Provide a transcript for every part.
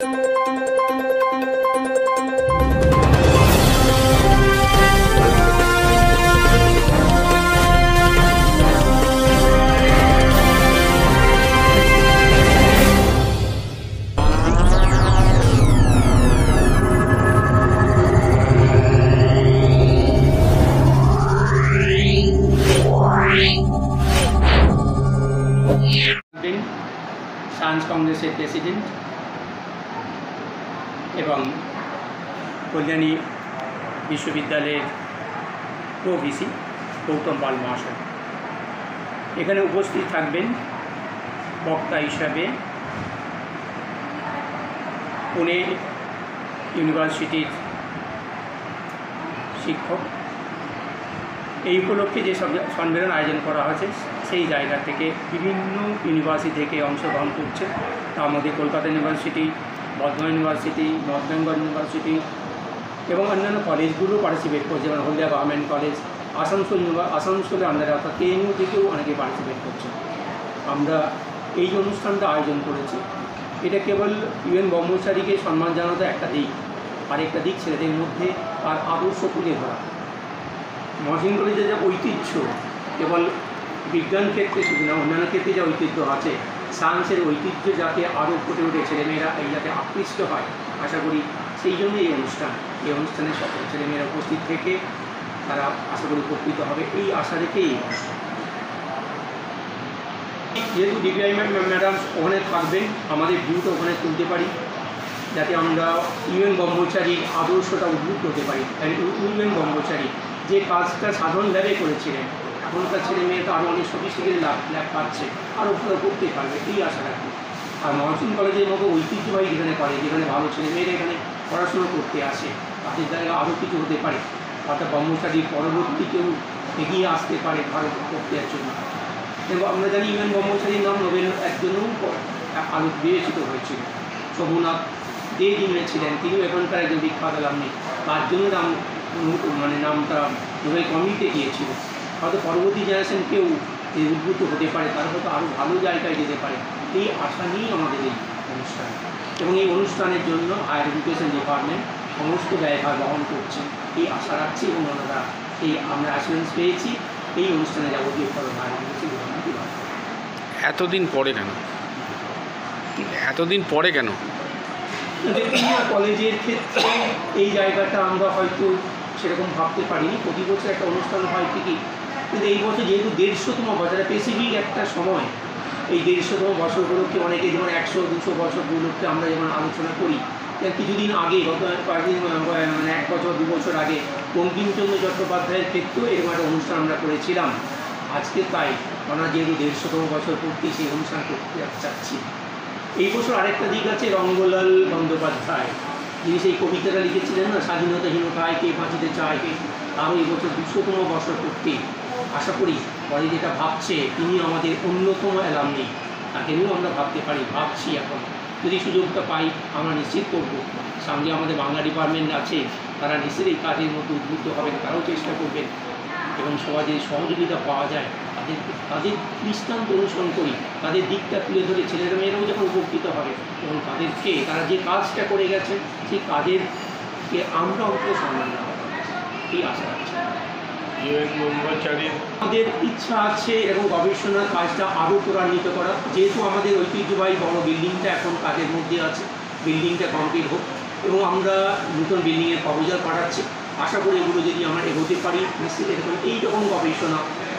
Science কংগ্রেসের president এবং কল্যাণী বিশ্ববিদ্যালয়ের প্রো ভিসি গৌতম পাল মহাশয় এখানে উপস্থিত থাকবেন বক্তা হিসাবে পুনে ইউনিভার্সিটির শিক্ষক। এই উপলক্ষে যে সম্মেলন আয়োজন করা হয়েছে সেই জায়গা থেকে বিভিন্ন ইউনিভার্সিটি থেকে অংশগ্রহণ করছে। তার মধ্যে Kolkata university, Bardhaman university, north Bengal university এবং অন্যান্য কলেজগুলো পার্টিসিপেট করছে, যেমন হলদিয়া গভর্নমেন্ট কলেজ, আসানসোলের আন্ডারে অর্থাৎ কেএনইউ থেকেও অনেকে পার্টিসিপেট করছে। আমরা এই যে অনুষ্ঠানটা আয়োজন করেছি এটা কেবল ইউএন ব্রহ্মচারীকে সম্মান জানাতে একটা দিক, আরেকটা দিক ছেলেদের মধ্যে আর আদর্শ তুলে ধরা। মহসিন কলেজের যে ঐতিহ্য কেবল বিজ্ঞান ক্ষেত্রে শুধু না, অন্যান্য ক্ষেত্রে যে ঐতিহ্য আছে, সায়েন্সের ঐতিহ্য যাতে আরও ফুটে উঠে ছেলেমেয়েরা এই যাতে আকৃষ্ট হয়, আশা করি সেই জন্য এই অনুষ্ঠানে সকল ছেলেমেয়েরা উপস্থিত থেকে তারা আশা করি উপকৃত হবে, এই আশা রেখেই। যেহেতু ডিপিআই ম্যাডাম ওখানে থাকবেন, আমাদের ভিউটা ওখানে তুলতে পারি যাতে আমরা ইউএন ব্রহ্মচারীর আদর্শটা উদ্বুদ্ধ হতে পারি। ইউএন ব্রহ্মচারী যে কাজটা সাধারণ ল্যাবে করেছিলেন, এখনকার ছেলে মেয়েটা আরও অনেক সফিস্টিকেটেড ল্যাব পাচ্ছে, আরও করতে পারবে, এই আশা রাখি। আর মহসিন কলেজের মতো ঐতিহ্যবাহী যেখানে কলেজ, যেখানে ভালো ছেলেমেয়েরা এখানে পড়াশুনো করতে আসে, তাদের জায়গায় আরও কিছু হতে পারে, অর্থাৎ ব্রহ্মচারীর পরবর্তী কেউ এগিয়ে আসতে পারে ভারত প্রক্রিয়ার জন্য। এবং আমরা জানি ইউএন ব্রহ্মচারীর নাম নোবেল একজনও আলো বিবেচিত হয়েছিল, শোভনাথ দে যিনি ছিলেন, তিনিও এখানকার একজন বিখ্যাত আলামনি, তার জন্য নামটা নোবেল কমিটিতে গিয়েছিল। হয়তো পরবর্তী জেনারেশন কেউ উদ্বুদ্ধ হতে পারে, তারা হয়তো আরও ভালো জায়গায় যেতে পারে, এই আশা নিয়েই আমাদের এই অনুষ্ঠান। এবং এই অনুষ্ঠানের জন্য হায়ার এডুকেশন ডিপার্টমেন্ট সমস্ত ব্যয়ভার বহন করছে, এই আশা রাখছি। এবং ওনারা আমরা অ্যাসুরেন্স পেয়েছি এই অনুষ্ঠানে যাবতীয় খরচ হায়ার এডুকেশন ডিপার্টমেন্ট দিতে পারবে। এতদিন পরে কেন কলেজের ক্ষেত্রে এই জায়গাটা আমরা হয়তো সেরকম ভাবতে পারিনি। প্রতি বছর একটা অনুষ্ঠান হয় ঠিকই, কিন্তু এই বছর যেহেতু 150তম বছর, স্পেসিফিক একটা সময়, এই 150তম বছরগুলোকে অনেকে যেমন 100-200 বছরগুলোকে আমরা যেমন আলোচনা করি, কিছুদিন আগে গত কয়েকদিন 1 বছর 2 বছর আগে বঙ্কিমচন্দ্র চট্টোপাধ্যায়ের ক্ষেত্রেও এরকম একটা অনুষ্ঠান আমরা করেছিলাম। আজকে তাই আমরা যেহেতু 150তম বছর পূর্তি, সেই অনুষ্ঠান করতে চাচ্ছি। এই বছর আরেকটা দিক আছে, রঙ্গলাল বন্দ্যোপাধ্যায় যিনি সেই কবিতাটা লিখেছিলেন না, স্বাধীনতাহীনতায় কে বাঁচিতে চায়, তারও এই বছর 200তম বছর করতে আশা করি পরে যেটা ভাবছে তিনি আমাদের অন্যতম অ্যালামনি, তাকে নিয়েও আমরা ভাবতে পারি, ভাবছি। এখন যদি সুযোগটা পাই আমরা নিশ্চিত করব। সঙ্গে আমাদের বাংলা ডিপার্টমেন্ট আছে, তারা নিশ্চিত এই কাজের মধ্যে উদ্বুদ্ধ হবেন, তারাও চেষ্টা করবেন এবং সমাজের সহযোগিতা পাওয়া যায় তাদের দৃষ্টান্ত অনুসরণ করি, তাদের দিকটা তুলে ধরে ছেলেরা মেয়েরাও যখন উপকৃত হবে এবং তাদেরকে তারা যে কাজটা করে গেছেন সেই কাজেরকে আমরা অন্তত সম্মান দেওয়া, এই আশা রাখছি। আমাদের ইচ্ছা আছে এবং গবেষণার কাজটা আরও ত্বরান্বিত করা। যেহেতু আমাদের ঐতিহ্যবাহী বড় বিল্ডিংটা এখন কাজের মধ্যে আছে, বিল্ডিংটা কমপ্লিট হোক এবং আমরা নতুন বিল্ডিংয়ের প্রপোজাল পাঠাচ্ছি। আশা করি এগুলো যদি আমরা এগোতে পারি নিশ্চিত এরকম এইরকম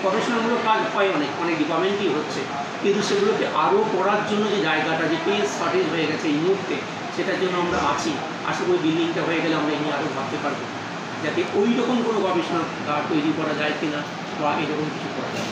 গবেষণামূলক কাজ হয়, অনেক ডিপার্টমেন্টই হচ্ছে, কিন্তু সেগুলোকে আরও করার জন্য যে জায়গাটা, যে পেজ শর্টেজ হয়ে গেছে এই মুহূর্তে, সেটার জন্য আমরা আছি। আশা করি বিল্ডিংটা হয়ে গেলে আমরা এই নিয়ে আরও ভাবতে পারবো যাতে ওই রকম কোনো গবেষণা তৈরি করা যায় কিনা বা এরকম কিছু করা যায়।